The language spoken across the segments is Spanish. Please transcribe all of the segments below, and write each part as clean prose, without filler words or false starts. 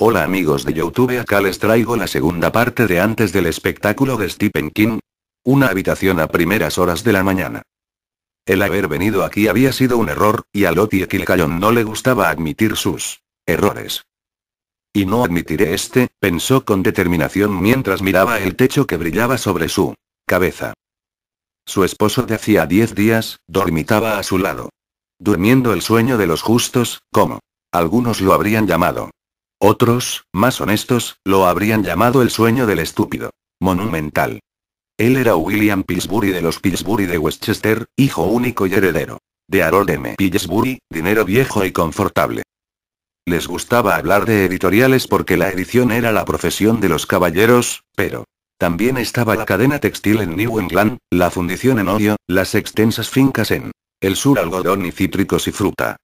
Hola amigos de YouTube, acá les traigo la segunda parte de antes del espectáculo de Stephen King. Una habitación a primeras horas de la mañana. El haber venido aquí había sido un error, y a Lottie Kilgalloon no le gustaba admitir sus errores. Y no admitiré este, pensó con determinación mientras miraba el techo que brillaba sobre su cabeza. Su esposo de hacía 10 días, dormitaba a su lado. Durmiendo el sueño de los justos, como algunos lo habrían llamado. Otros, más honestos, lo habrían llamado el sueño del estúpido. Monumental. Él era William Pillsbury de los Pillsbury de Westchester, hijo único y heredero. De Harold M. Pillsbury, dinero viejo y confortable. Les gustaba hablar de editoriales porque la edición era la profesión de los caballeros, pero también estaba la cadena textil en New England, la fundición en Ohio, las extensas fincas en el sur, algodón y cítricos y fruta.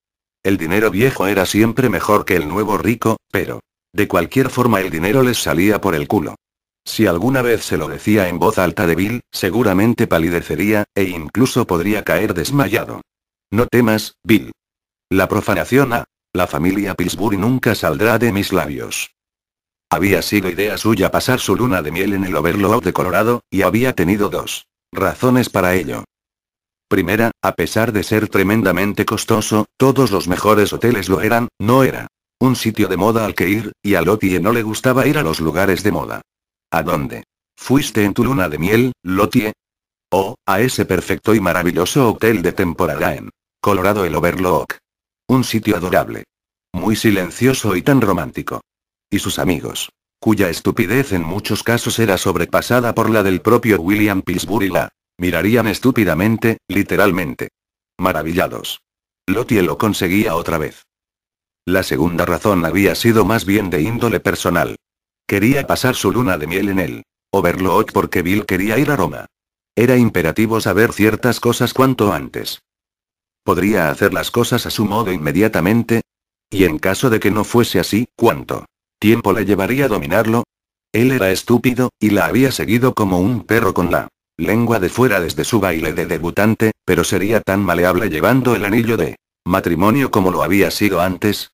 El dinero viejo era siempre mejor que el nuevo rico, pero de cualquier forma el dinero les salía por el culo. Si alguna vez se lo decía en voz alta de Bill, seguramente palidecería, e incluso podría caer desmayado. No temas, Bill. La profanación a la familia Pillsbury nunca saldrá de mis labios. Había sido idea suya pasar su luna de miel en el Overlook de Colorado, y había tenido dos razones para ello. Primera, a pesar de ser tremendamente costoso, todos los mejores hoteles lo eran, no era un sitio de moda al que ir, y a Lottie no le gustaba ir a los lugares de moda. ¿A dónde fuiste en tu luna de miel, Lottie? Oh, a ese perfecto y maravilloso hotel de temporada en Colorado, el Overlook. Un sitio adorable. Muy silencioso y tan romántico. Y sus amigos, cuya estupidez en muchos casos era sobrepasada por la del propio William Pillsbury, la mirarían estúpidamente, literalmente. Maravillados. Lottie lo conseguía otra vez. La segunda razón había sido más bien de índole personal. Quería pasar su luna de miel en el Overlook porque Bill quería ir a Roma. Era imperativo saber ciertas cosas cuanto antes. ¿Podría hacer las cosas a su modo inmediatamente? Y en caso de que no fuese así, ¿cuánto tiempo le llevaría dominarlo? Él era estúpido, y la había seguido como un perro con la lengua de fuera desde su baile de debutante, pero sería tan maleable llevando el anillo de matrimonio como lo había sido antes.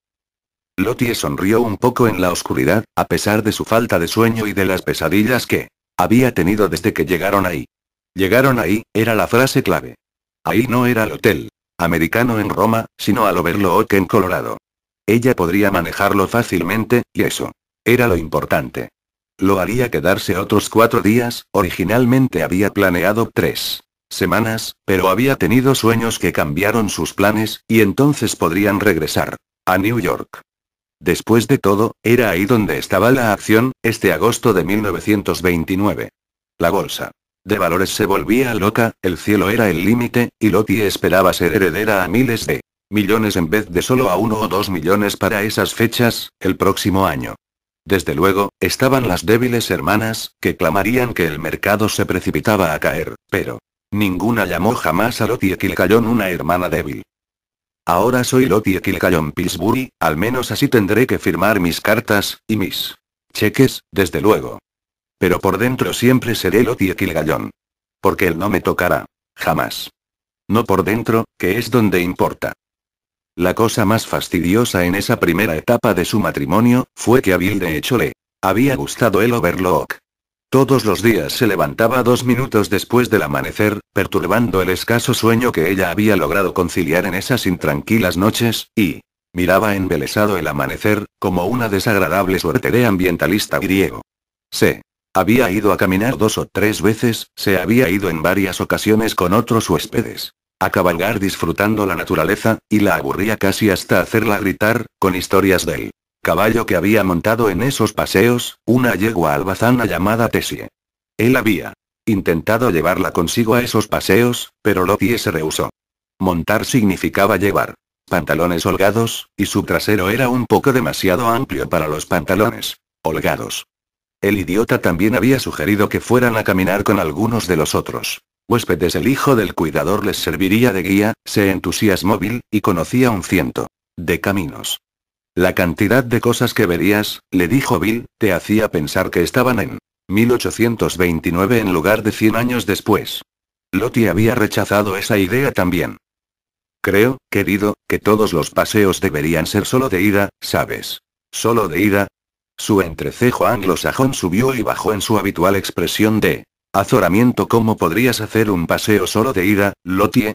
Lottie sonrió un poco en la oscuridad, a pesar de su falta de sueño y de las pesadillas que había tenido desde que llegaron ahí. Llegaron ahí, era la frase clave. Ahí no era el hotel americano en Roma, sino al Overlook en Colorado. Ella podría manejarlo fácilmente, y eso era lo importante. Lo haría quedarse otros 4 días, originalmente había planeado 3 semanas, pero había tenido sueños que cambiaron sus planes, y entonces podrían regresar a New York. Después de todo, era ahí donde estaba la acción, este agosto de 1929. La bolsa de valores se volvía loca, el cielo era el límite, y Lottie esperaba ser heredera a miles de millones en vez de solo a 1 o 2 millones para esas fechas, el próximo año. Desde luego, estaban las débiles hermanas, que clamarían que el mercado se precipitaba a caer, pero ninguna llamó jamás a Lottie Kilgalloon una hermana débil. Ahora soy Lottie Kilgalloon Pillsbury, al menos así tendré que firmar mis cartas, y mis cheques, desde luego. Pero por dentro siempre seré Lottie Kilgalloon. Porque él no me tocará. Jamás. No por dentro, que es donde importa. La cosa más fastidiosa en esa primera etapa de su matrimonio, fue que a Bill de hecho le había gustado el Overlook. Todos los días se levantaba 2 minutos después del amanecer, perturbando el escaso sueño que ella había logrado conciliar en esas intranquilas noches, y miraba embelesado el amanecer, como una desagradable suerte de ambientalista griego. Se había ido a caminar 2 o 3 veces, se había ido en varias ocasiones con otros huéspedes a cabalgar disfrutando la naturaleza, y la aburría casi hasta hacerla gritar, con historias del caballo que había montado en esos paseos, una yegua albazana llamada Tessie. Él había intentado llevarla consigo a esos paseos, pero Lottie se rehusó. Montar significaba llevar pantalones holgados, y su trasero era un poco demasiado amplio para los pantalones holgados. El idiota también había sugerido que fueran a caminar con algunos de los otros huéspedes. El hijo del cuidador les serviría de guía, se entusiasmó Bill, y conocía un ciento de caminos. La cantidad de cosas que verías, le dijo Bill, te hacía pensar que estaban en 1829 en lugar de 100 años después. Lottie había rechazado esa idea también. Creo, querido, que todos los paseos deberían ser solo de ida, ¿sabes? Solo de ida. Su entrecejo anglosajón subió y bajó en su habitual expresión de azoramiento. ¿Cómo podrías hacer un paseo solo de ida, Lottie?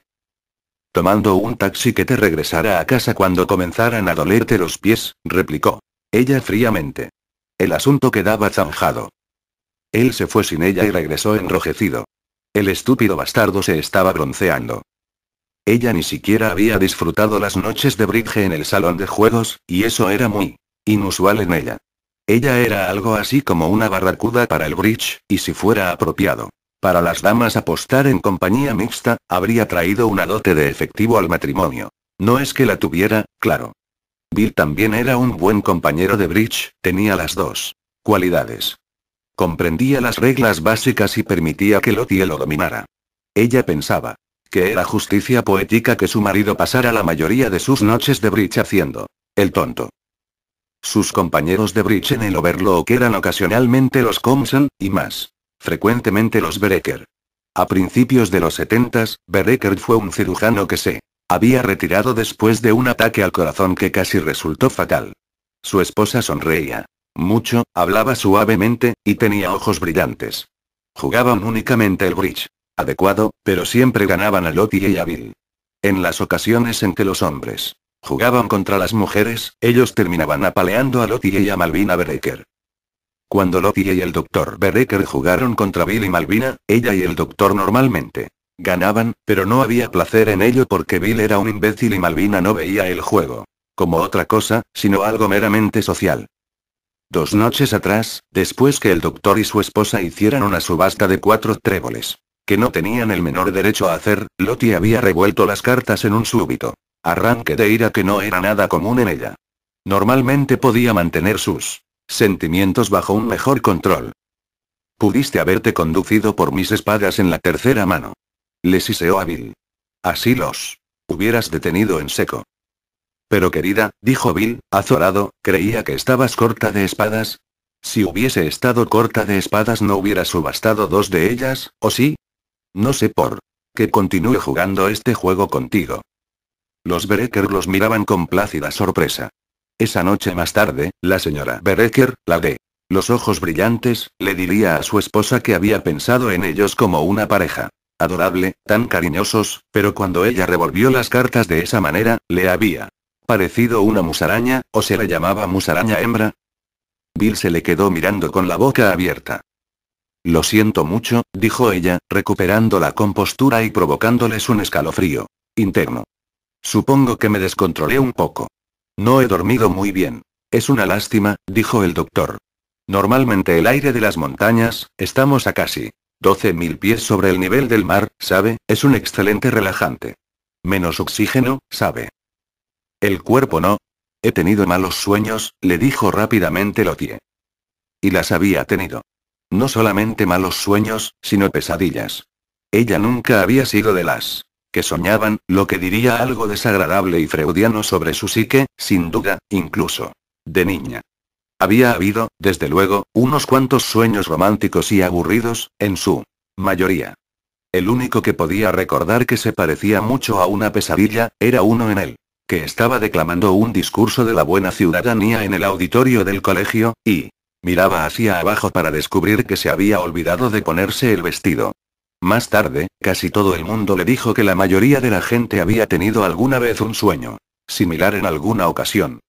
Tomando un taxi que te regresara a casa cuando comenzaran a dolerte los pies, replicó ella fríamente. El asunto quedaba zanjado. Él se fue sin ella y regresó enrojecido. El estúpido bastardo se estaba bronceando. Ella ni siquiera había disfrutado las noches de bridge en el salón de juegos, y eso era muy inusual en ella. Ella era algo así como una barracuda para el bridge, y si fuera apropiado para las damas apostar en compañía mixta, habría traído una dote de efectivo al matrimonio. No es que la tuviera, claro. Bill también era un buen compañero de bridge, tenía las dos cualidades. Comprendía las reglas básicas y permitía que Lottie lo dominara. Ella pensaba que era justicia poética que su marido pasara la mayoría de sus noches de bridge haciendo el tonto. Sus compañeros de bridge en el Overlook eran ocasionalmente los Compson, y más frecuentemente los Vereker. A principios de los 70s, Vereker fue un cirujano que se había retirado después de un ataque al corazón que casi resultó fatal. Su esposa sonreía mucho, hablaba suavemente, y tenía ojos brillantes. Jugaban únicamente el bridge adecuado, pero siempre ganaban a Lottie y a Bill. En las ocasiones en que los hombres jugaban contra las mujeres, ellos terminaban apaleando a Lottie y a Malvina Vereker. Cuando Lottie y el Dr. Vereker jugaron contra Bill y Malvina, ella y el doctor normalmente ganaban, pero no había placer en ello porque Bill era un imbécil y Malvina no veía el juego como otra cosa, sino algo meramente social. 2 noches atrás, después que el doctor y su esposa hicieran una subasta de 4 tréboles, que no tenían el menor derecho a hacer, Lottie había revuelto las cartas en un súbito arranque de ira que no era nada común en ella. Normalmente podía mantener sus sentimientos bajo un mejor control. Pudiste haberte conducido por mis espadas en la tercera mano. Le siseó a Bill. Así los hubieras detenido en seco. Pero querida, dijo Bill, azorado, creía que estabas corta de espadas. Si hubiese estado corta de espadas no hubiera subastado 2 de ellas, ¿o sí? No sé por qué continúe jugando este juego contigo. Los Vereker los miraban con plácida sorpresa. Esa noche más tarde, la señora Vereker, la de los ojos brillantes, le diría a su esposa que había pensado en ellos como una pareja adorable, tan cariñosos, pero cuando ella revolvió las cartas de esa manera, le había parecido una musaraña, o se le llamaba musaraña hembra. Bill se le quedó mirando con la boca abierta. Lo siento mucho, dijo ella, recuperando la compostura y provocándoles un escalofrío interno. Supongo que me descontrolé un poco. No he dormido muy bien. Es una lástima, dijo el doctor. Normalmente el aire de las montañas, estamos a casi 12.000 pies sobre el nivel del mar, ¿sabe? Es un excelente relajante. Menos oxígeno, ¿sabe? El cuerpo no. He tenido malos sueños, le dijo rápidamente Lottie. Y las había tenido. No solamente malos sueños, sino pesadillas. Ella nunca había sido de las que soñaban, lo que diría algo desagradable y freudiano sobre su psique, sin duda, incluso de niña. Había habido, desde luego, unos cuantos sueños románticos y aburridos, en su mayoría. El único que podía recordar que se parecía mucho a una pesadilla, era uno en él, que estaba declamando un discurso de la buena ciudadanía en el auditorio del colegio, y miraba hacia abajo para descubrir que se había olvidado de ponerse el vestido. Más tarde, casi todo el mundo le dijo que la mayoría de la gente había tenido alguna vez un sueño similar en alguna ocasión.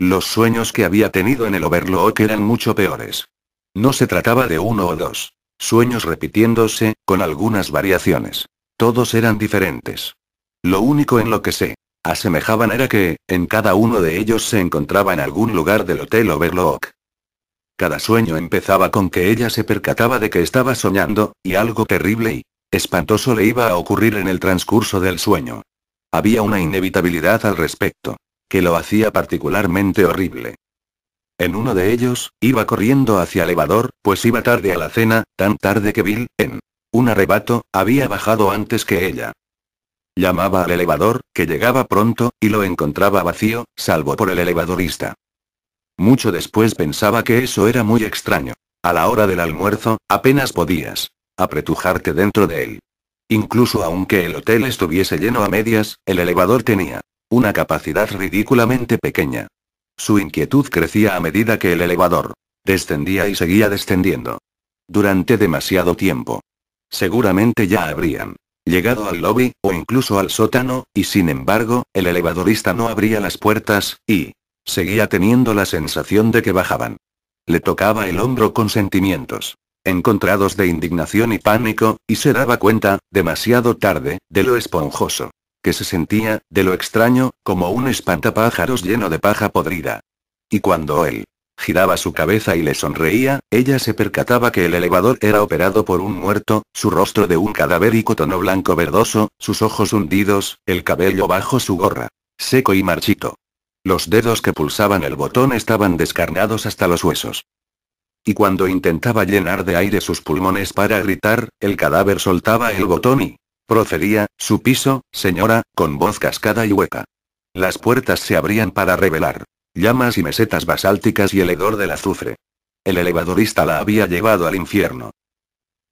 Los sueños que había tenido en el Overlook eran mucho peores. No se trataba de 1 o 2 sueños repitiéndose, con algunas variaciones. Todos eran diferentes. Lo único en lo que se asemejaban era que, en cada uno de ellos se encontraba en algún lugar del Hotel Overlook. Cada sueño empezaba con que ella se percataba de que estaba soñando, y algo terrible y espantoso le iba a ocurrir en el transcurso del sueño. Había una inevitabilidad al respecto, que lo hacía particularmente horrible. En uno de ellos, iba corriendo hacia el elevador, pues iba tarde a la cena, tan tarde que Bill, en un arrebato, había bajado antes que ella. Llamaba al elevador, que llegaba pronto, y lo encontraba vacío, salvo por el elevadorista. Mucho después pensaba que eso era muy extraño. A la hora del almuerzo, apenas podías apretujarte dentro de él. Incluso aunque el hotel estuviese lleno a medias, el elevador tenía una capacidad ridículamente pequeña. Su inquietud crecía a medida que el elevador descendía y seguía descendiendo. Durante demasiado tiempo. Seguramente ya habrían llegado al lobby, o incluso al sótano, y sin embargo, el elevadorista no abría las puertas, y seguía teniendo la sensación de que bajaban. Le tocaba el hombro con sentimientos encontrados de indignación y pánico, y se daba cuenta, demasiado tarde, de lo esponjoso que se sentía, de lo extraño, como un espantapájaros lleno de paja podrida. Y cuando él giraba su cabeza y le sonreía, ella se percataba que el elevador era operado por un muerto, su rostro de un cadavérico tono blanco verdoso, sus ojos hundidos, el cabello bajo su gorra, seco y marchito. Los dedos que pulsaban el botón estaban descarnados hasta los huesos. Y cuando intentaba llenar de aire sus pulmones para gritar, el cadáver soltaba el botón y procedía, su piso, señora, con voz cascada y hueca. Las puertas se abrían para revelar llamas y mesetas basálticas y el hedor del azufre. El elevadorista la había llevado al infierno.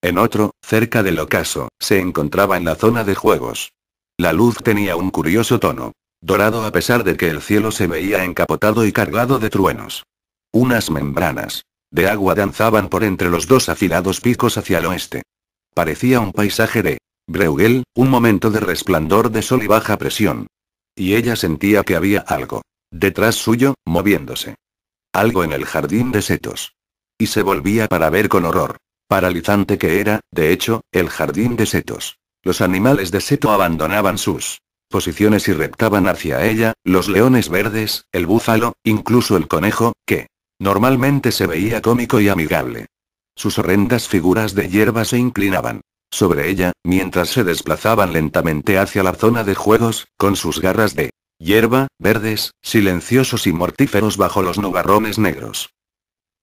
En otro, cerca del ocaso, se encontraba en la zona de juegos. La luz tenía un curioso tono dorado a pesar de que el cielo se veía encapotado y cargado de truenos. Unas membranas de agua danzaban por entre los dos afilados picos hacia el oeste. Parecía un paisaje de Bruegel, un momento de resplandor de sol y baja presión. Y ella sentía que había algo detrás suyo, moviéndose. Algo en el jardín de setos. Y se volvía para ver con horror paralizante que era, de hecho, el jardín de setos. Los animales de seto abandonaban sus posiciones y reptaban hacia ella, los leones verdes, el búfalo, incluso el conejo, que normalmente se veía cómico y amigable. Sus horrendas figuras de hierba se inclinaban sobre ella, mientras se desplazaban lentamente hacia la zona de juegos, con sus garras de hierba, verdes, silenciosos y mortíferos bajo los nubarrones negros.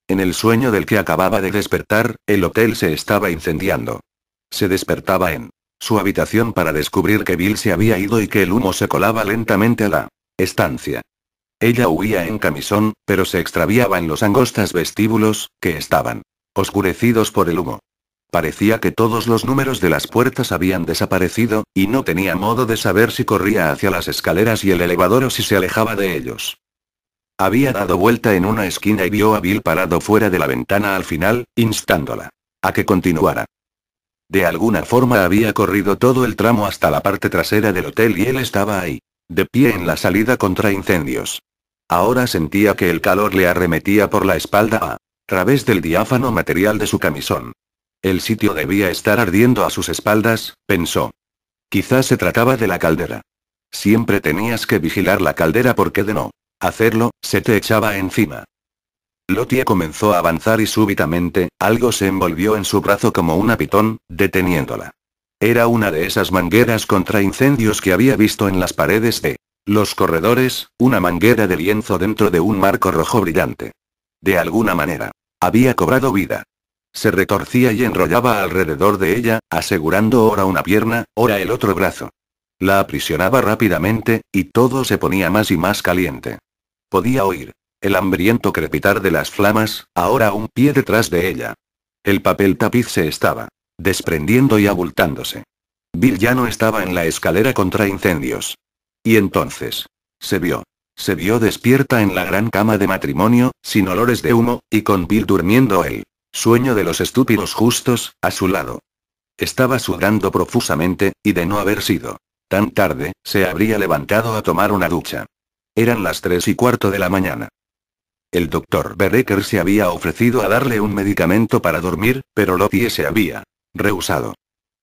En el sueño del que acababa de despertar, el hotel se estaba incendiando. Se despertaba en su habitación para descubrir que Bill se había ido y que el humo se colaba lentamente a la estancia. Ella huía en camisón, pero se extraviaba en los angostas vestíbulos, que estaban oscurecidos por el humo. Parecía que todos los números de las puertas habían desaparecido, y no tenía modo de saber si corría hacia las escaleras y el elevador o si se alejaba de ellos. Había dado vuelta en una esquina y vio a Bill parado fuera de la ventana al final, instándola a que continuara. De alguna forma había corrido todo el tramo hasta la parte trasera del hotel y él estaba ahí, de pie en la salida contra incendios. Ahora sentía que el calor le arremetía por la espalda a través del diáfano material de su camisón. El sitio debía estar ardiendo a sus espaldas, pensó. Quizás se trataba de la caldera. Siempre tenías que vigilar la caldera porque de no hacerlo, se te echaba encima. Lottie comenzó a avanzar y súbitamente, algo se envolvió en su brazo como una pitón, deteniéndola. Era una de esas mangueras contra incendios que había visto en las paredes de los corredores, una manguera de lienzo dentro de un marco rojo brillante. De alguna manera, había cobrado vida. Se retorcía y enrollaba alrededor de ella, asegurando ora una pierna, ora el otro brazo. La aprisionaba rápidamente, y todo se ponía más y más caliente. Podía oír el hambriento crepitar de las flamas, ahora un pie detrás de ella. El papel tapiz se estaba desprendiendo y abultándose. Bill ya no estaba en la escalera contra incendios. Y entonces, se vio despierta en la gran cama de matrimonio, sin olores de humo, y con Bill durmiendo el sueño de los estúpidos justos, a su lado. Estaba sudando profusamente, y de no haber sido tan tarde, se habría levantado a tomar una ducha. Eran las 3:15 de la mañana. El doctor Bereker se había ofrecido a darle un medicamento para dormir, pero Lottie se había rehusado.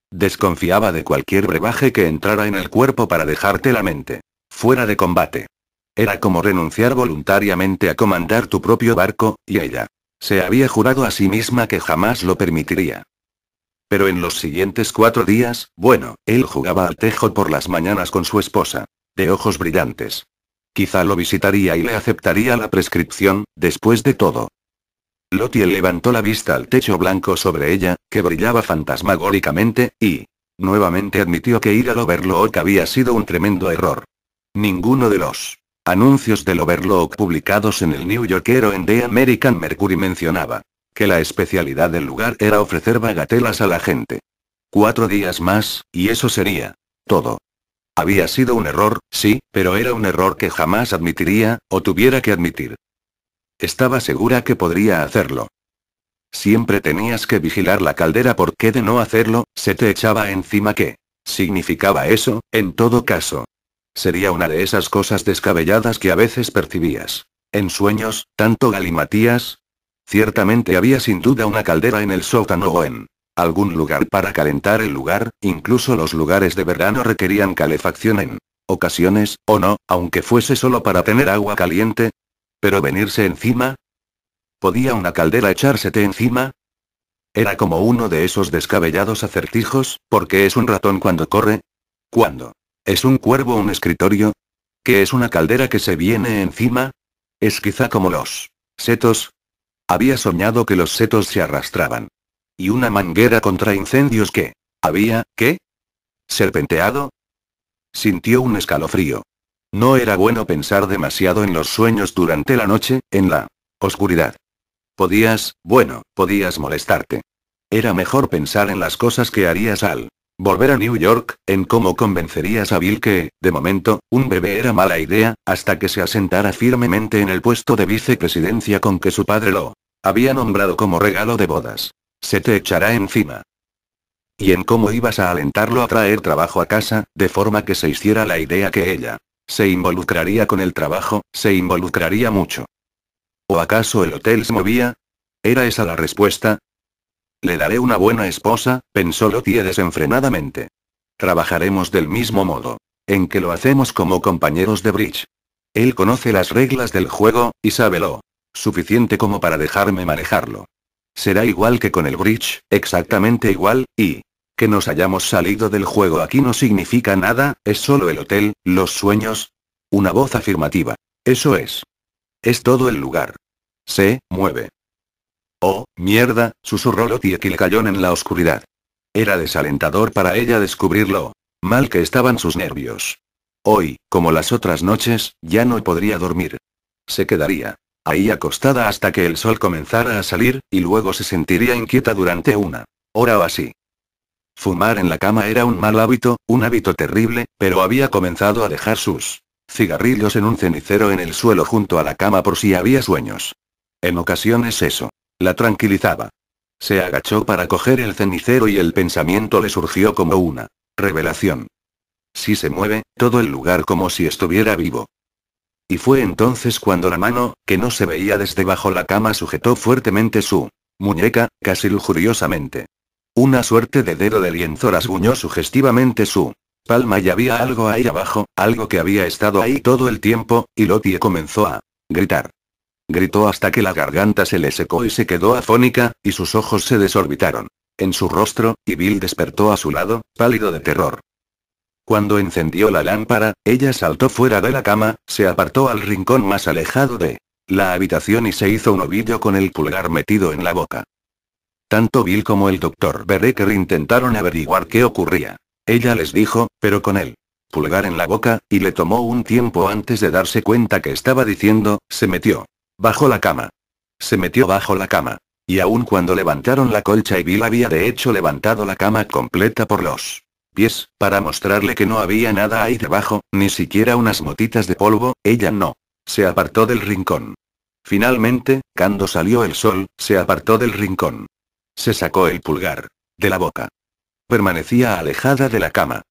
Desconfiaba de cualquier brebaje que entrara en el cuerpo para dejarte la mente fuera de combate. Era como renunciar voluntariamente a comandar tu propio barco, y ella se había jurado a sí misma que jamás lo permitiría. Pero en los siguientes 4 días, bueno, él jugaba al tejo por las mañanas con su esposa, de ojos brillantes. Quizá lo visitaría y le aceptaría la prescripción, después de todo. Lottie levantó la vista al techo blanco sobre ella, que brillaba fantasmagóricamente, y nuevamente admitió que ir al Overlook había sido un tremendo error. Ninguno de los anuncios del Overlook publicados en el New Yorker o en The American Mercury mencionaba que la especialidad del lugar era ofrecer bagatelas a la gente. 4 días más, y eso sería todo. Había sido un error, sí, pero era un error que jamás admitiría, o tuviera que admitir. Estaba segura que podría hacerlo. Siempre tenías que vigilar la caldera porque de no hacerlo, se te echaba encima. ¿Qué significaba eso, en todo caso? Sería una de esas cosas descabelladas que a veces percibías. En sueños, tanto galimatías. Ciertamente había sin duda una caldera en el sótano o en algún lugar para calentar el lugar, incluso los lugares de verano requerían calefacción en ocasiones, o no, aunque fuese solo para tener agua caliente. Pero venirse encima. ¿Podía una caldera echársete encima? Era como uno de esos descabellados acertijos, ¿por qué es un ratón cuando corre? ¿Cuándo es un cuervo un escritorio? ¿Qué es una caldera que se viene encima? ¿Es quizá como los setos? Había soñado que los setos se arrastraban. ¿Y una manguera contra incendios que había, qué? ¿Serpenteado? Sintió un escalofrío. No era bueno pensar demasiado en los sueños durante la noche, en la oscuridad. Podías molestarte. Era mejor pensar en las cosas que harías al volver a New York, en cómo convencerías a Bill que, de momento, un bebé era mala idea, hasta que se asentara firmemente en el puesto de vicepresidencia con que su padre lo había nombrado como regalo de bodas. Se te echará encima. Y en cómo ibas a alentarlo a traer trabajo a casa, de forma que se hiciera la idea que ella se involucraría con el trabajo, se involucraría mucho. ¿O acaso el hotel se movía? ¿Era esa la respuesta? Le daré una buena esposa, pensó Lottie desenfrenadamente. Trabajaremos del mismo modo en que lo hacemos como compañeros de bridge. Él conoce las reglas del juego, y sabe lo suficiente como para dejarme manejarlo. Será igual que con el bridge, exactamente igual, y que nos hayamos salido del juego aquí no significa nada, es solo el hotel, los sueños. Una voz afirmativa. Eso es. Es todo el lugar. Se mueve. Oh, mierda, susurró Lottie Kilcallón en la oscuridad. Era desalentador para ella descubrirlo mal que estaban sus nervios. Hoy, como las otras noches, ya no podría dormir. Se quedaría ahí acostada hasta que el sol comenzara a salir, y luego se sentiría inquieta durante una hora o así. Fumar en la cama era un mal hábito, un hábito terrible, pero había comenzado a dejar sus cigarrillos en un cenicero en el suelo junto a la cama por si había sueños. En ocasiones eso la tranquilizaba. Se agachó para coger el cenicero y el pensamiento le surgió como una revelación. Si se mueve, todo el lugar como si estuviera vivo. Y fue entonces cuando la mano, que no se veía desde bajo la cama, sujetó fuertemente su muñeca, casi lujuriosamente. Una suerte de dedo de lienzo rasguñó sugestivamente su palma y había algo ahí abajo, algo que había estado ahí todo el tiempo, y Lottie comenzó a gritar. Gritó hasta que la garganta se le secó y se quedó afónica, y sus ojos se desorbitaron en su rostro, y Bill despertó a su lado, pálido de terror. Cuando encendió la lámpara, ella saltó fuera de la cama, se apartó al rincón más alejado de la habitación y se hizo un ovillo con el pulgar metido en la boca. Tanto Bill como el Dr. Bereker intentaron averiguar qué ocurría. Ella les dijo, pero con el pulgar en la boca, y le tomó un tiempo antes de darse cuenta que estaba diciendo, se metió bajo la cama. Se metió bajo la cama. Y aun cuando levantaron la colcha y Bill había de hecho levantado la cama completa por los pies, para mostrarle que no había nada ahí debajo, ni siquiera unas motitas de polvo, ella no se apartó del rincón. Finalmente, cuando salió el sol, se apartó del rincón. Se sacó el pulgar de la boca. Permanecía alejada de la cama.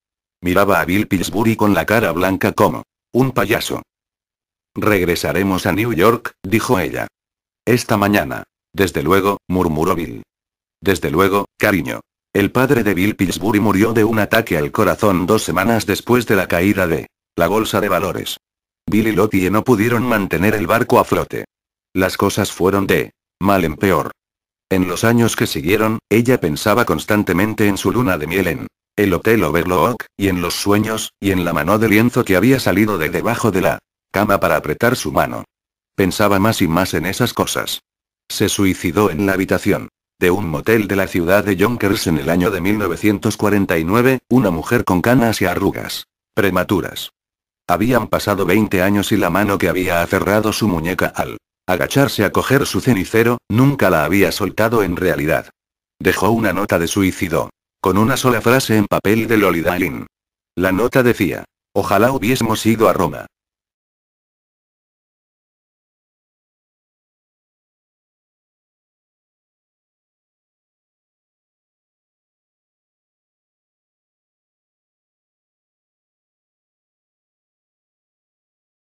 Miraba a Bill Pillsbury con la cara blanca como un payaso. Regresaremos a New York, dijo ella. Esta mañana. Desde luego, murmuró Bill. Desde luego, cariño. El padre de Bill Pillsbury murió de un ataque al corazón 2 semanas después de la caída de la bolsa de valores. Bill y Lottie no pudieron mantener el barco a flote. Las cosas fueron de mal en peor. En los años que siguieron, ella pensaba constantemente en su luna de miel en el Hotel Overlook, y en los sueños, y en la mano de lienzo que había salido de debajo de la cama para apretar su mano. Pensaba más y más en esas cosas. Se suicidó en la habitación de un motel de la ciudad de Yonkers en el año de 1949, una mujer con canas y arrugas prematuras. Habían pasado 20 años y la mano que había aferrado su muñeca al agacharse a coger su cenicero, nunca la había soltado en realidad. Dejó una nota de suicidio. Con una sola frase en papel de Lolita Lynn. La nota decía: ojalá hubiésemos ido a Roma.